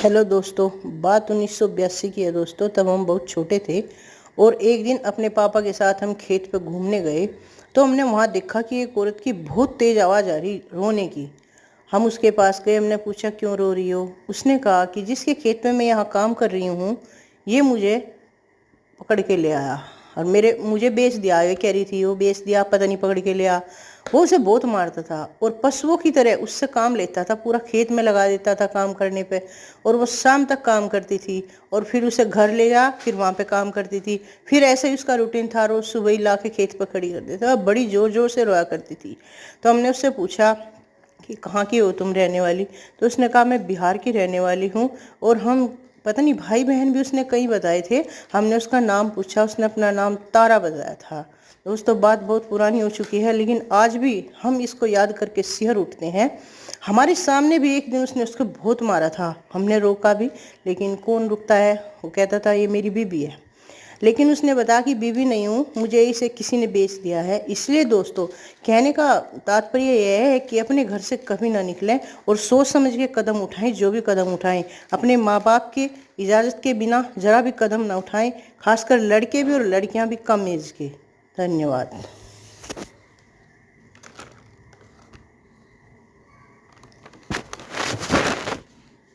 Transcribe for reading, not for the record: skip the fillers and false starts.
Hello दोस्तों, बात 1982 की है दोस्तों। तब हम बहुत छोटे थे और एक दिन अपने पापा के साथ हम खेत पे घूमने गए तो हमने वहाँ देखा कि एक औरत की बहुत तेज़ आवाज़ आ रही रोने की। हम उसके पास गए, हमने पूछा क्यों रो रही हो। उसने कहा कि जिसके खेत में मैं यहाँ काम कर रही हूँ ये मुझे पकड़ के ले आया और मुझे बेच दिया। ये कह रही थी वो बेच दिया, पता नहीं पकड़ के ले आया। वो उसे बहुत मारता था और पशुओं की तरह उससे काम लेता था, पूरा खेत में लगा देता था काम करने पे। और वो शाम तक काम करती थी और फिर उसे घर ले जा, फिर वहाँ पे काम करती थी। फिर ऐसे ही उसका रूटीन था, रोज सुबह ही ला के खेत पर खड़ी कर देता था। बड़ी जोर जोर से रोया करती थी। तो हमने उससे पूछा कि कहाँ की हो तुम रहने वाली। तो उसने कहा मैं बिहार की रहने वाली हूँ। और हम पता नहीं भाई बहन भी उसने कई बताए थे। हमने उसका नाम पूछा, उसने अपना नाम तारा बताया था। दोस्तों बात बहुत पुरानी हो चुकी है लेकिन आज भी हम इसको याद करके सिहर उठते हैं। हमारे सामने भी एक दिन उसने उसको बहुत मारा था, हमने रोका भी लेकिन कौन रुकता है। वो कहता था ये मेरी बीबी है, लेकिन उसने बताया कि बीवी नहीं हूँ, मुझे इसे किसी ने बेच दिया है। इसलिए दोस्तों कहने का तात्पर्य यह है कि अपने घर से कभी ना निकलें और सोच समझ के कदम उठाएं। जो भी कदम उठाएं अपने माँ बाप की इजाज़त के बिना जरा भी कदम ना उठाएं, खासकर लड़के भी और लड़कियां भी कम एज के। धन्यवाद।